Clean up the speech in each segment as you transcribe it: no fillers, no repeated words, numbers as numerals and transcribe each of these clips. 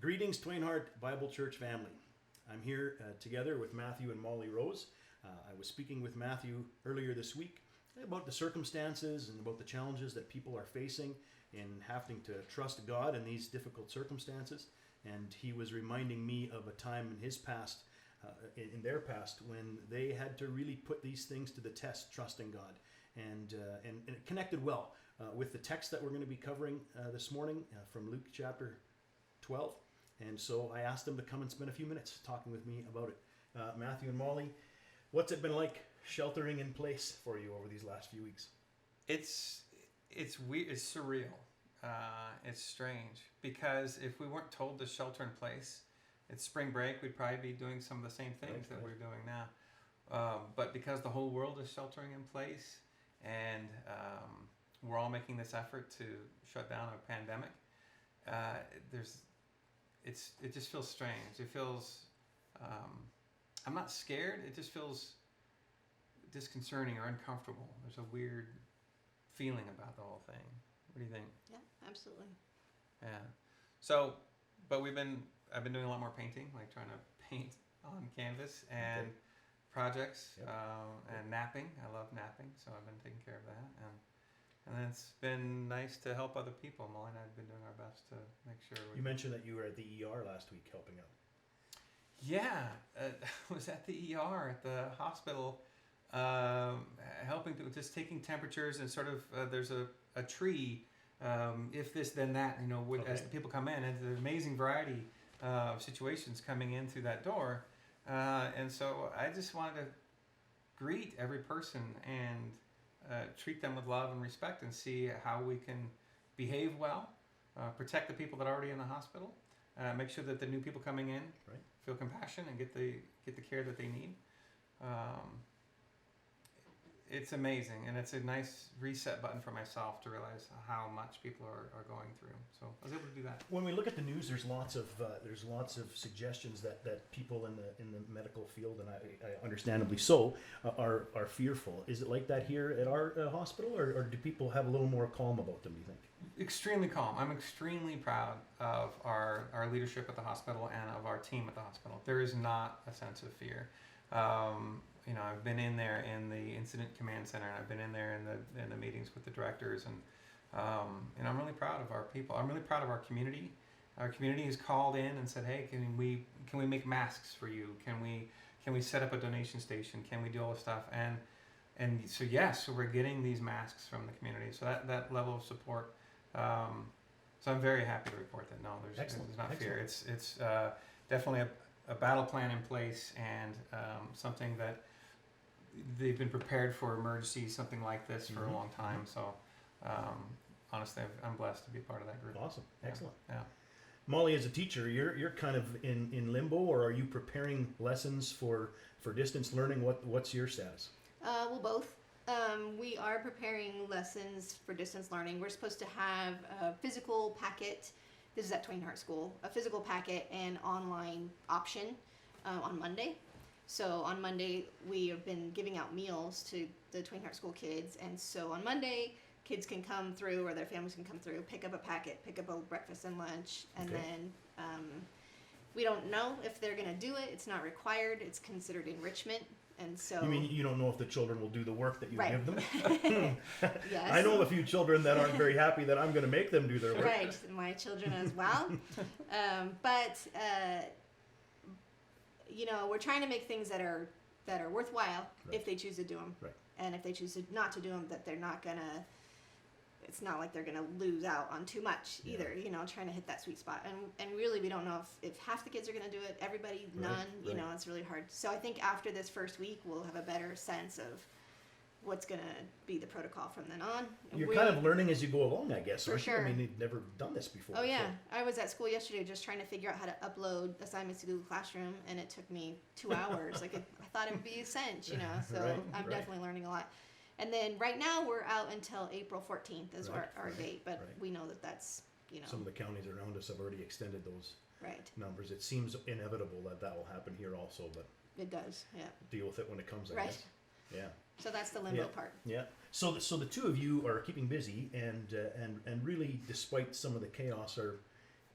Greetings, Twain Harte Bible Church family. I'm here together with Matthew and Molly Rose. I was speaking with Matthew earlier this week about the circumstances and about the challenges that people are facing in having to trust God in these difficult circumstances. And he was reminding me of a time in his past, in their past, when they had to really put these things to the test, trusting God. And it connected well with the text that we're going to be covering this morning from Luke chapter 12. And so I asked them to come and spend a few minutes talking with me about it. Matthew and Molly, what's it been like sheltering in place for you over these last few weeks? It's weird. It's surreal. It's strange because if we weren't told to shelter in place, it's spring break, we'd probably be doing some of the same things that we're doing now. But because the whole world is sheltering in place and we're all making this effort to shut down a pandemic, it just feels strange. It feels, I'm not scared. It just feels disconcerting or uncomfortable. There's a weird feeling about the whole thing. What do you think? Yeah, absolutely. Yeah. So, but I've been doing a lot more painting, like trying to paint on canvas and projects, and napping. I love napping, so I've been taking care of that. And it's been nice to help other people. Molly and I have been doing our best to make sure. You mentioned that you were at the ER last week helping out. Yeah, I was at the ER at the hospital, helping to just taking temperatures and sort of there's a tree, if this then that, as the people come in, and there's an amazing variety of situations coming in through that door, and so I just wanted to greet every person and treat them with love and respect and see how we can behave well, protect the people that are already in the hospital, make sure that the new people coming in feel compassion and get the care that they need. It's amazing, and it's a nice reset button for myself to realize how much people are going through. So I was able to do that. When we look at the news, there's lots of suggestions that people in the medical field, and I understandably so, are fearful. Is it like that here at our hospital, or do people have a little more calm about them, do you think? Extremely calm. I'm extremely proud of our leadership at the hospital and of our team at the hospital. There is not a sense of fear. I've been in there in the incident command center, and I've been in there in the meetings with the directors, and I'm really proud of our people. I'm really proud of our community. Our community has called in and said, "Hey, can we make masks for you? Can we set up a donation station? Can we do all this stuff?" And so yes, so we're getting these masks from the community. So that level of support. So I'm very happy to report that there's not fear. It's definitely a battle plan in place, and something that they've been prepared for emergencies, something like this for a long time. So honestly, I'm blessed to be part of that group. Awesome. Excellent. Yeah. Molly, as a teacher, you're kind of in limbo, or are you preparing lessons for distance learning? What's your status? Well, both. We are preparing lessons for distance learning. We're supposed to have a physical packet. This is at Twain Harte School. A physical packet and online option on Monday. So on Monday, we have been giving out meals to the Twain Harte School kids. And so on Monday, kids can come through, or their families can come through, pick up a packet, pick up a breakfast and lunch. And then we don't know if they're going to do it. It's not required. It's considered enrichment. And so, you mean you don't know if the children will do the work that you give them? Yes. I know a few children that aren't very happy that I'm going to make them do their work. Right, my children as well. But we're trying to make things that are worthwhile if they choose to do them. Right. And if they choose not to do them, that they're not gonna. It's not like they're gonna lose out on too much either. Trying to hit that sweet spot. And really, we don't know if half the kids are gonna do it. Everybody, none. Right. It's really hard. So I think after this first week, we'll have a better sense of what's gonna be the protocol from then on. You're kind of learning as you go along, I guess. For aren't you? sure. I mean, you've never done this before. Oh yeah, I was at school yesterday just trying to figure out how to upload assignments to Google Classroom, and it took me 2 hours. I thought it would be a cinch, So I'm definitely learning a lot. And then right now we're out until April 14th is our date, but we know that's Some of the counties around us have already extended those numbers. It seems inevitable that will happen here also, but it does. Yeah. Deal with it when it comes. I guess. Yeah. So that's the limbo part. Yeah. So the two of you are keeping busy, and really, despite some of the chaos, are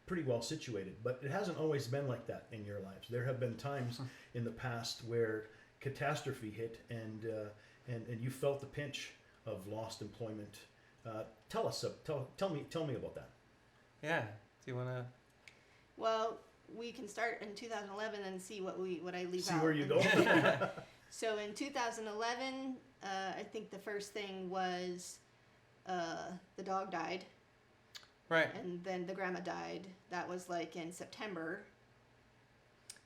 pretty well situated. But it hasn't always been like that in your lives. There have been times in the past where catastrophe hit, and you felt the pinch of lost employment. Tell me about that. Yeah. Do you want to? Well, we can start in 2011 and see what I leave See out. where you go. So in 2011, I think the first thing was the dog died. Right. And then the grandma died. That was like in September.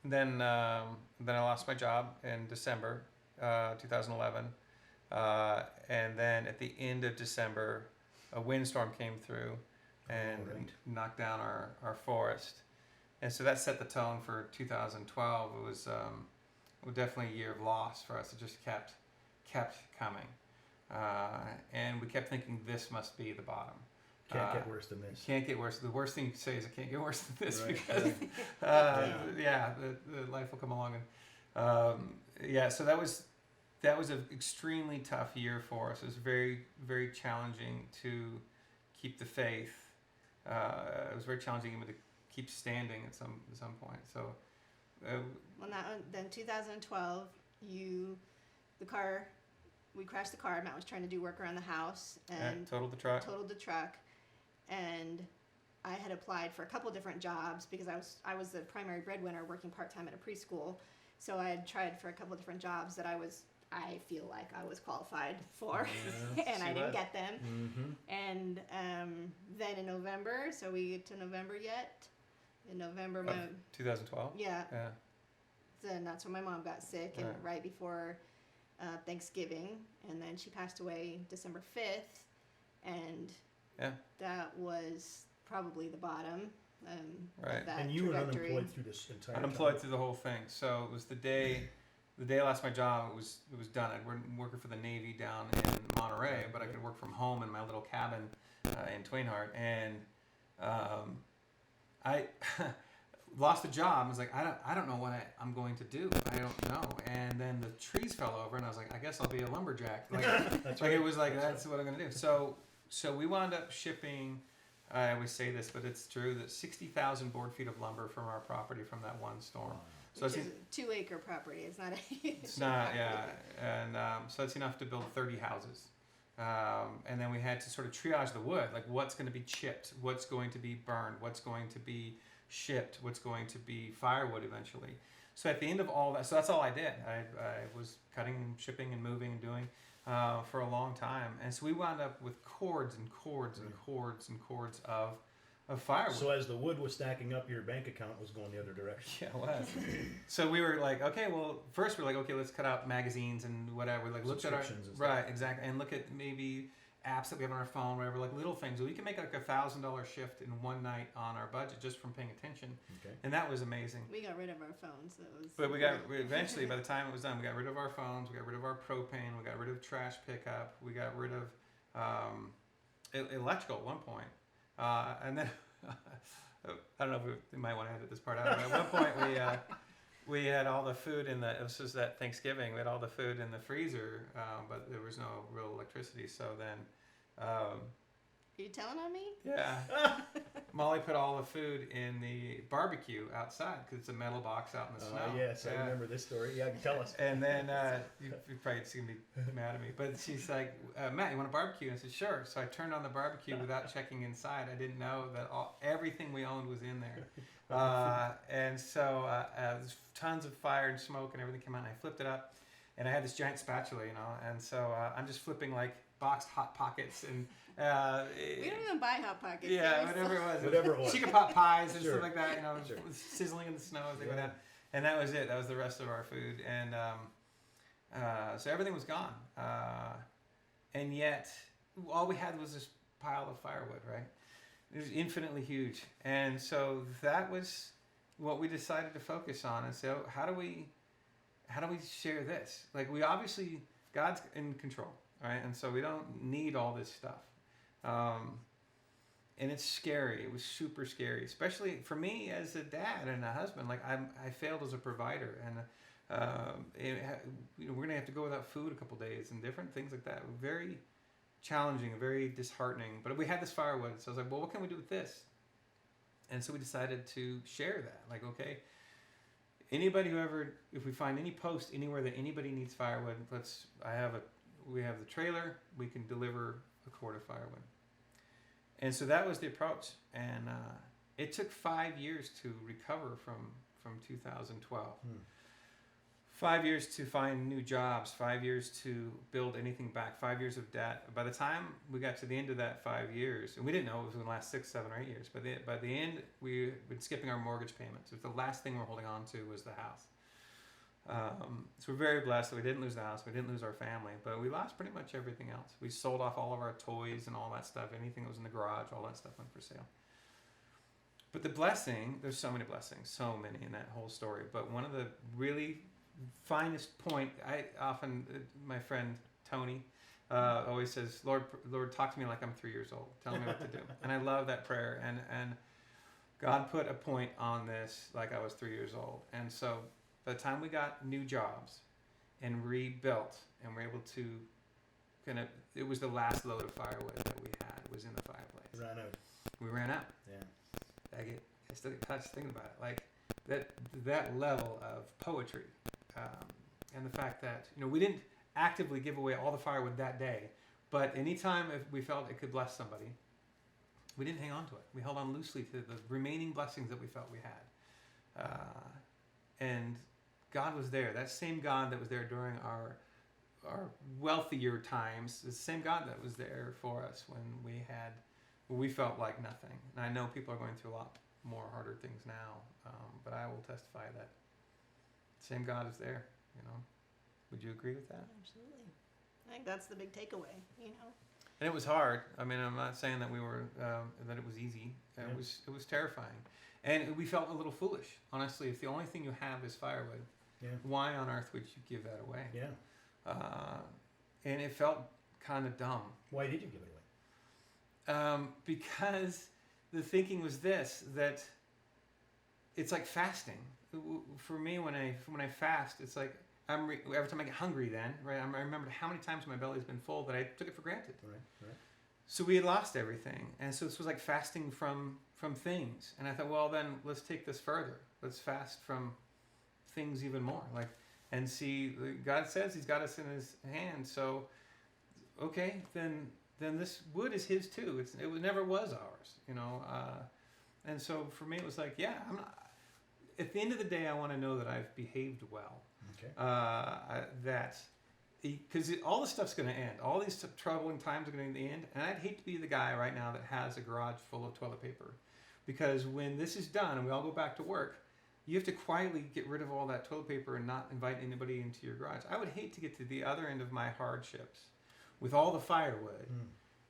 Then I lost my job in December 2011. And then at the end of December, a windstorm came through and knocked down our forest. And so that set the tone for 2012. It was definitely a year of loss for us. It just kept coming. And we kept thinking this must be the bottom. Can't get worse than this. Can't get worse. The worst thing you can say is it can't get worse than this, Right, because the life will come along. And so that was an extremely tough year for us. It was very, very challenging to keep the faith. It was very challenging even to keep standing at some point. So then 2012, we crashed the car. Matt was trying to do work around the house and totaled the truck. And I had applied for a couple different jobs because I was the primary breadwinner working part-time at a preschool. So I had tried for a couple different jobs that I feel like I was qualified for, and I didn't get them. Mm-hmm. And then in November, so we get to November yet? In November, 2012? Yeah. Then that's when my mom got sick, and right before Thanksgiving, and then she passed away December 5th, and that was probably the bottom. Of that and you trajectory. were unemployed through this entire time. Unemployed through the whole thing. So it was the day I lost my job. It was done. I'd working for the Navy down in Monterey, but I could work from home in my little cabin in Twain, Harte, and I lost the job. I was like, I don't know what I'm going to do. I don't know. And then the trees fell over, and I was like, I guess I'll be a lumberjack. Like, it was like that's what I'm going to do. So we wound up shipping. I always say this, but it's true, that 60,000 board feet of lumber from our property from that one storm. So Which is a 2-acre property. It's not a huge It's not, property. yeah. And so it's enough to build 30 houses. And then we had to sort of triage the wood, like what's going to be chipped, what's going to be burned, what's going to be shipped, what's going to be firewood eventually. So at the end of all that, so that's all I did. I was cutting and shipping and moving and doing for a long time. And so we wound up with cords and cords and cords and cords of firewood. So as the wood was stacking up, your bank account was going the other direction. Yeah, it was. So we were like, okay, well, first we're like, okay, let's cut out magazines and whatever. Like, look at our Subscriptions and stuff. right, exactly, and look at maybe apps that we have on our phone, whatever, like little things. We can make like $1,000 shift in one night on our budget just from paying attention, and that was amazing. We got rid of our phones. But we eventually, by the time it was done, we got rid of our phones, we got rid of our propane, we got rid of trash pickup, we got rid of electrical at one point, and then. I don't know if we might want to edit this part out. But at one point, we had all the food in this was that Thanksgiving. We had all the food in the freezer, but there was no real electricity. So then, Are you telling on me? yeah, Molly put all the food in the barbecue outside because it's a metal box out in the snow. Yes, I remember this story. Yeah, tell us. And then you probably just gonna be mad at me, but she's like, Matt, you want a barbecue? And I said, sure. So I turned on the barbecue without checking inside. I didn't know that everything we owned was in there. And so there's tons of fire and smoke and everything came out. And I flipped it up, and I had this giant spatula, and so I'm just flipping like boxed Hot Pockets and. We don't even buy Hot Pockets. Yeah, whatever it was. Whatever it was. Chicken pot pies and Sure. stuff like that, Sure. sizzling in the snow as they go down. And that was it. That was the rest of our food. And so everything was gone. And yet, all we had was this pile of firewood, right? It was infinitely huge. And so that was what we decided to focus on. And so how do we share this? Like, we obviously, God's in control, right? And so we don't need all this stuff. And it's scary. It was super scary, especially for me as a dad and a husband. Like, I failed as a provider, and we're gonna have to go without food a couple days and different things like that. Very challenging, very disheartening. But we had this firewood, so I was like, well, what can we do with this? And so we decided to share that. Like, okay, anybody who ever, if we find any post anywhere that anybody needs firewood, we have the trailer, we can deliver a cord of firewood. And so that was the approach. And it took 5 years to recover from 2012. 5 years to find new jobs, 5 years to build anything back, 5 years of debt. By the time we got to the end of that 5 years, and we didn't know it was going to last 6, 7, or 8 years, but by the end, we'd been skipping our mortgage payments. It was the last thing we're holding on to was the house. So we're very blessed that we didn't lose the house, we didn't lose our family, but we lost pretty much everything else. We sold off all of our toys and all that stuff, anything that was in the garage, all that stuff went for sale. But the blessing, there's so many blessings, so many in that whole story, but one of the really finest point, my friend Tony always says, Lord, talk to me like I'm 3 years old. Tell me what to do. And I love that prayer. And God put a point on this like I was 3 years old. And so by the time we got new jobs and rebuilt and were able to it was the last load of firewood that we had was in the fireplace. Ran out. We ran out. Yeah. I still get touched thinking about it. Like that level of poetry. And the fact that, we didn't actively give away all the firewood that day, but anytime if we felt it could bless somebody, we didn't hang on to it. We held on loosely to the remaining blessings that we felt we had. And God was there. That same God that was there during our wealthier times, the same God that was there for us when we felt like nothing. And I know people are going through a lot more harder things now, but I will testify that same God is there, Would you agree with that? Absolutely. I think that's the big takeaway, And it was hard. I mean, I'm not saying that we were that it was easy. It was terrifying, and we felt a little foolish. Honestly, if the only thing you have is firewood, why on earth would you give that away? Yeah. And it felt kind of dumb. Why did you give it away? Because the thinking was that it's like fasting. For me, when I fast, it's like every time I get hungry. Then right, I remembered how many times my belly's been full that I took it for granted. Right. So we had lost everything, and so this was like fasting from things. And I thought, well, then let's take this further. Let's fast from things even more. And see, God says He's got us in His hand. So, okay, then this wood is His too. It never was ours, And so for me, it was like, I'm not. At the end of the day, I want to know that I've behaved well. Okay. Because all this stuff's going to end. All these troubling times are going to end. And I'd hate to be the guy right now that has a garage full of toilet paper. Because when this is done and we all go back to work, you have to quietly get rid of all that toilet paper and not invite anybody into your garage. I would hate to get to the other end of my hardships with all the firewood,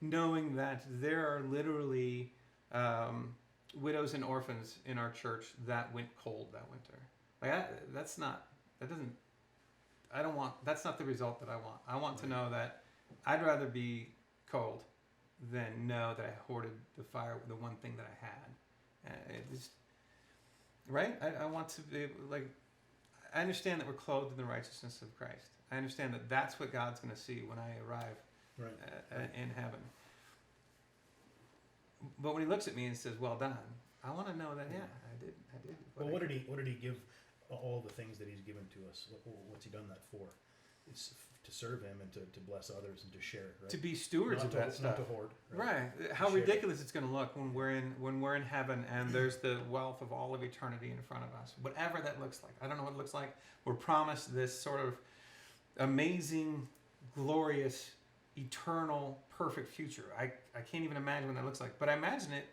knowing that there are literally widows and orphans in our church that went cold that winter. That's not the result that I want. I want to know that I'd rather be cold than know that I hoarded the one thing that I had. Right? I want to be I understand that we're clothed in the righteousness of Christ. I understand that that's what God's going to see when I arrive in heaven. But when He looks at me and says, "Well done," I want to know that I did. Well, what did he give all the things that He's given to us? What's He done that for? It's to serve Him and to bless others and to share. Right? To be stewards of that stuff. Not to hoard. Right. How ridiculous it's going to look when we're in heaven and there's the wealth of all of eternity in front of us. Whatever that looks like. I don't know what it looks like. We're promised this sort of amazing, glorious, eternal, perfect future. I can't even imagine what that looks like, but I imagine it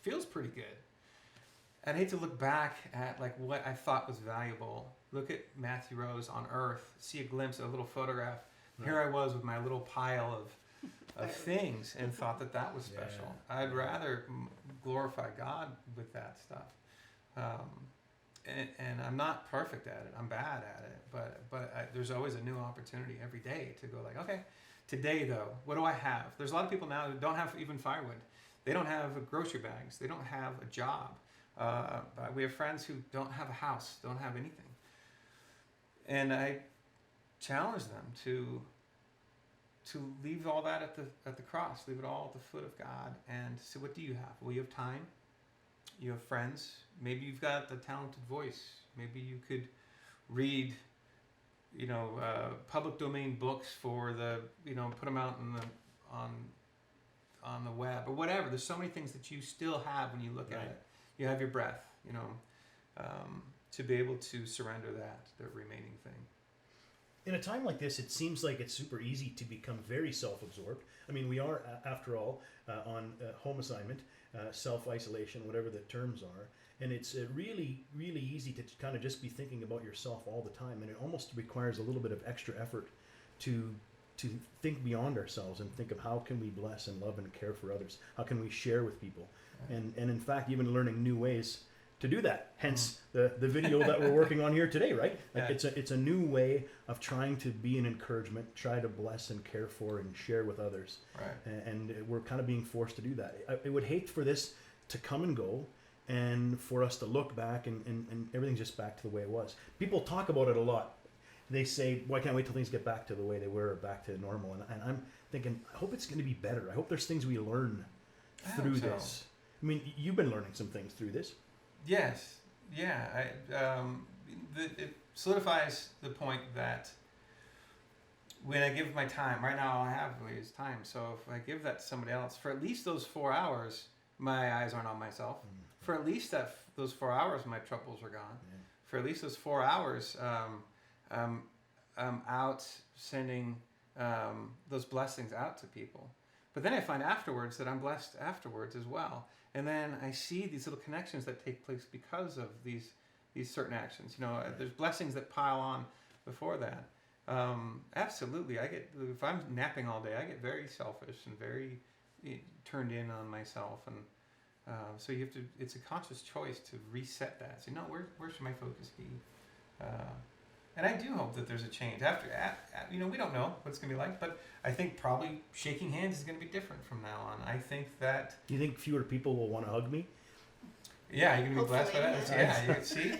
feels pretty good. I'd hate to look back at what I thought was valuable. Look at Matthew Rose on Earth, see a glimpse of a little photograph. Right. Here I was with my little pile of things and thought that was special. Yeah. I'd rather glorify God with that stuff. And I'm not perfect at it. I'm bad at it. But there's always a new opportunity every day to go okay, today though, what do I have? There's a lot of people now who don't have even firewood. They don't have grocery bags. They don't have a job. We have friends who don't have a house, don't have anything. And I challenge them to leave all that at the cross, leave it all at the foot of God, and say, what do you have? Well, you have time, you have friends. Maybe you've got a talented voice. Maybe you could read, public domain books for the, put them out on the web or whatever. There's so many things that you still have when you look at it. You have your breath, to be able to surrender the remaining thing. In a time like this, it seems like it's super easy to become very self-absorbed. I mean, we are, after all, on home assignment, self-isolation, whatever the terms are. And it's really, really easy to kind of just be thinking about yourself all the time. And it almost requires a little bit of extra effort to think beyond ourselves and think of how can we bless and love and care for others? How can we share with people? And in fact, even learning new ways to do that. Hence the video that we're working on here today, right? Like it's a new way of trying to be an encouragement, try to bless and care for and share with others. Right. And we're kind of being forced to do that. I would hate for this to come and go and for us to look back and everything's just back to the way it was. People talk about it a lot. They say, well, I can't wait till things get back to the way they were, or back to normal. And I'm thinking, I hope it's going to be better. I hope there's things we learn through this. I mean, you've been learning some things through this. Yes. Yeah. It solidifies the point that when I give my time, right now all I have really is time. So if I give that to somebody else, for at least those 4 hours, my eyes aren't on myself. For at least those 4 hours, my troubles are gone. Yeah. For at least those 4 hours, I'm out sending those blessings out to people. But then I find afterwards that I'm blessed afterwards as well. And then I see these little connections that take place because of these certain actions. There's blessings that pile on before that. Absolutely. If I'm napping all day, I get very selfish and very turned in on myself. And so it's a conscious choice to reset that. Say, no, where should my focus be? And I do hope that there's a change. After, we don't know what it's going to be like, but I think probably shaking hands is going to be different from now on. I think that... Do you think fewer people will want to hug me? Yeah, you're going to be blessed by that. Yeah, see?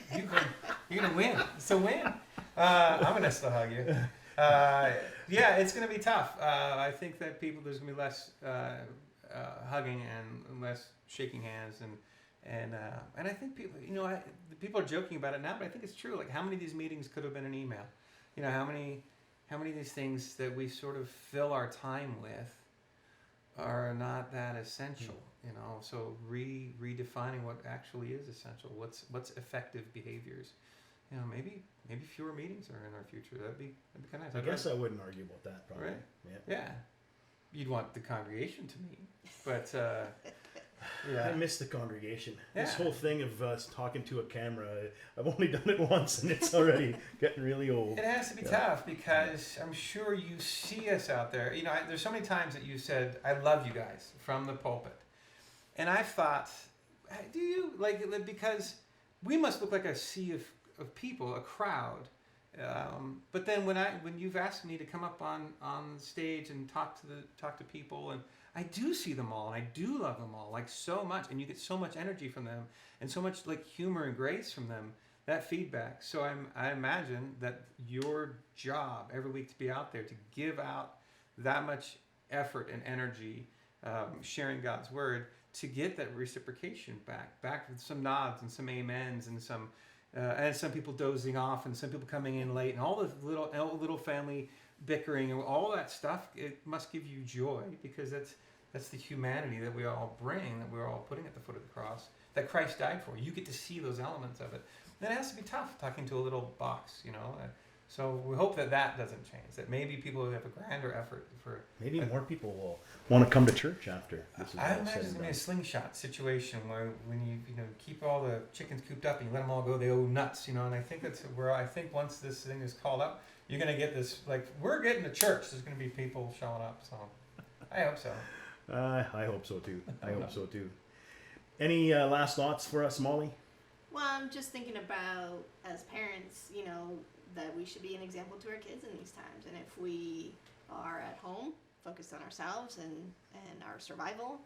You're going to win. It's a win. I'm going to still hug you. Yeah, it's going to be tough. I think that there's going to be less hugging and less shaking hands and I think people, people are joking about it now, but I think it's true. Like, how many of these meetings could have been an email? How many of these things that we sort of fill our time with are not that essential? So redefining what actually is essential. What's effective behaviors? Maybe fewer meetings are in our future. That'd be kind of nice. I guess I wouldn't argue about that, probably. Right? Yeah. You'd want the congregation to meet, but. Yeah. I miss the congregation. Yeah. This whole thing of us talking to a camera, I've only done it once and it's already getting really old. It has to be tough because I'm sure you see us out there. There's so many times that you said, I love you guys from the pulpit. And I've thought, do you? Because we must look like a sea of people, a crowd. But then when you've asked me to come up on stage and talk to people, and I do see them all, and I do love them all, so much, and you get so much energy from them, and so much humor and grace from them. That feedback. So I imagine that your job every week to be out there to give out that much effort and energy, sharing God's word, to get that reciprocation back with some nods and some amens and some people dozing off and some people coming in late and all the little family bickering and all that stuff. It must give you joy because that's the humanity that we all bring, that we're all putting at the foot of the cross, that Christ died for. You get to see those elements of it. And it has to be tough talking to a little box, So we hope that doesn't change. That maybe people have a grander effort for. Maybe more people will want to come to church after this is I all imagine said it's and gonna be a done. slingshot situation where when you keep all the chickens cooped up and you let them all go, they go nuts, And I think that's where I think once this thing is called up, you're gonna get this we're getting to church. There's gonna be people showing up. So I hope so. I hope so too. I hope so too. Any last thoughts for us, Molly? Well, I'm just thinking about, as parents, that we should be an example to our kids in these times. And if we are at home, focused on ourselves and our survival,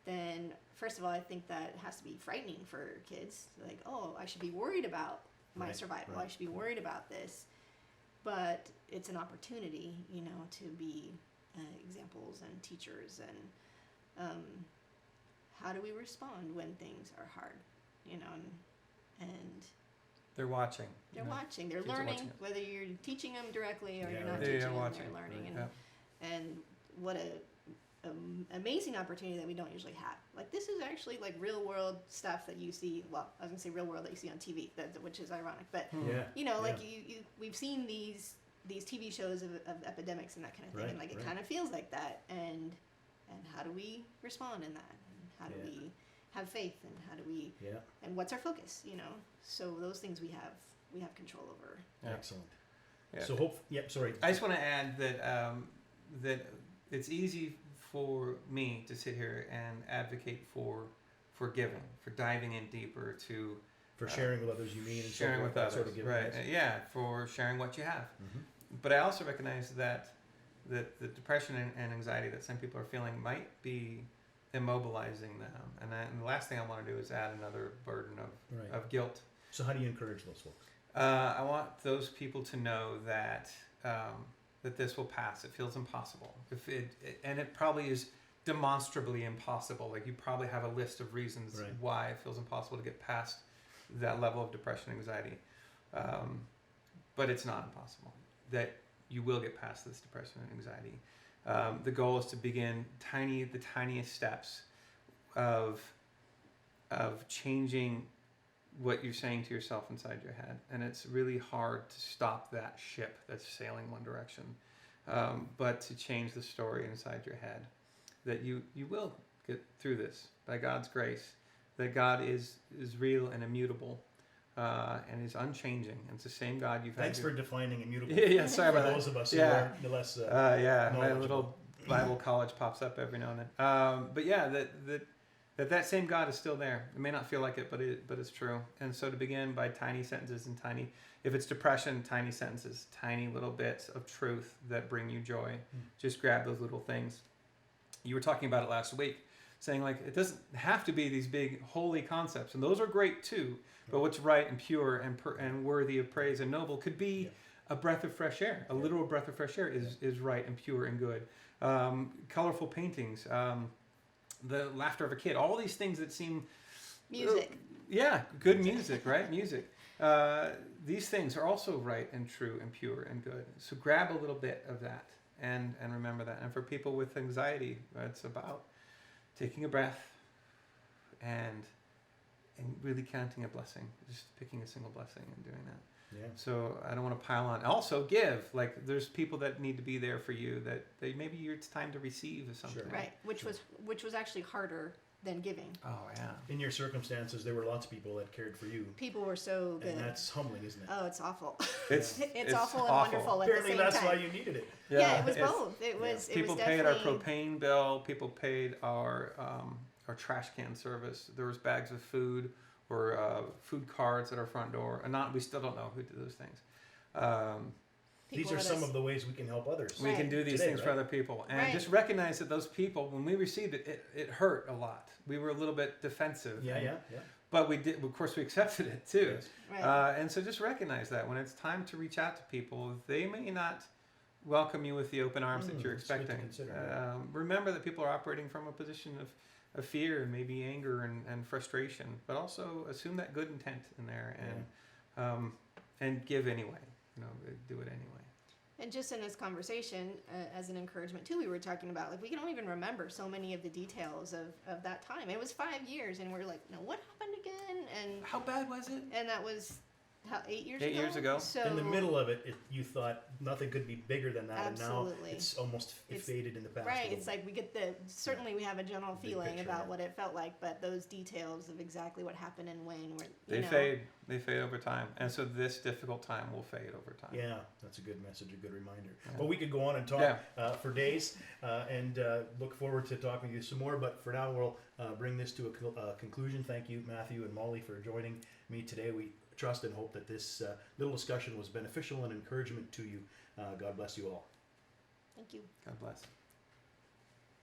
then first of all, I think that has to be frightening for kids. I should be worried about my survival. Right. I should be worried about this. But it's an opportunity, to be examples and teachers and how do we respond when things are hard, and They're watching. they're watching, they're Kids are learning, watching it. whether you're teaching them directly or Yeah, you're not right. They're teaching them, watching. they're learning. Yeah. And what a amazing opportunity that we don't usually have. Like, this is actually like real world stuff that you see. Well, I was gonna say real world that you see on TV, which is ironic. But Yeah. like we've seen these TV shows of epidemics and that kind of thing, Right, and like it right. kind of feels like that. And how do we respond in that? And how do Yeah. we have faith? And how do we? Yeah. And what's our focus? So those things we have control over. Yeah. Excellent. Yeah. So yep. Sorry. I just want to add that that it's easy for me to sit here and advocate for giving, for diving in deeper to For sharing with others, you mean? And sharing so with forth, others, that sort of giving, right? yes. For sharing what you have. Mhm. But I also recognize that the depression and anxiety that some people are feeling might be immobilizing them, and the last thing I want to do is add another burden Right. of guilt. So how do you encourage those folks? I want those people to know that that this will pass. It feels impossible. And it probably is demonstrably impossible. Like, you probably have a list of reasons Right. why it feels impossible to get past that level of depression and anxiety. But it's not impossible. That you will get past this depression and anxiety. The goal is to begin the tiniest steps of changing what you're saying to yourself inside your head. And it's really hard to stop that ship that's sailing one direction, but to change the story inside your head, that you will get through this by God's grace, that God is real and immutable, and is unchanging. And it's the same God you've had. Thanks for defining immutable. Yeah, sorry For about those that. of us who Yeah. are the less. My knowledgeable. little Bible college pops up every now and then. But yeah, that same God is still there. It may not feel like it, but it's true. And so to begin by tiny sentences and if it's depression, tiny sentences, tiny little bits of truth that bring you joy. Just grab those little things. You were talking about it last week, saying like it doesn't have to be these big holy concepts, and those are great too. But what's right and pure and worthy of praise and noble could be a breath of fresh air. A literal breath of fresh air is right and pure and good. Colorful paintings, the laughter of a kid, all these things that seem Music. Good music, right? Music. These things are also right and true and pure and good. So grab a little bit of that and remember that. And for people with anxiety, it's about taking a breath and really counting a blessing, just picking a single blessing and doing that. Yeah. So I don't want to pile on. Also give. Like, there's people that need to be there for you that maybe it's time to receive something. Sure. Right, which was actually harder than giving. Oh yeah. In your circumstances, there were lots of people that cared for you. People were so good. And that's humbling, isn't it? Oh, it's awful. It's awful and wonderful at the Apparently same that's time. why you needed it. Yeah, it was both. It was. People it was paid our definitely- propane bill. People paid our trash can service. There was bags of food or food cards at our front door. And we still don't know who did those things. These people are let some us- of the ways we can help others. We can do these Today, things for right? other people, and Right. just recognize that those people, when we received it hurt a lot. We were a little bit defensive. Yeah. But we did. Of course, we accepted it too. Yes. Right. And so just recognize that when it's time to reach out to people, they may not welcome you with the open arms that you're it's good to expecting. consider. Remember that people are operating from a position of fear and maybe anger and frustration, but also assume that good intent in there and give anyway. Do it anyway. And just in this conversation, as an encouragement too, we were talking about like we don't even remember so many of the details of that time. It was 5 years, and we're like, no, what happened again? And How bad was it? that was 8 years ago. 8 years ago. So In the middle of it, you thought nothing could be bigger than that, Absolutely. and now it's almost faded in the past. a right, little it's bit. like we get certainly we have a general Big feeling picture, about yeah. what it felt like, but those details of exactly what happened and when were They fade. They fade over time, and so this difficult time will fade over time. Yeah, that's a good message, a good reminder. Yeah. Well, we could go on and talk for days, and look forward to talking to you some more. But for now, we'll bring this to a conclusion. Thank you, Matthew and Molly, for joining me today. We trust and hope that this little discussion was beneficial and encouragement to you. God bless you all. Thank you. God bless.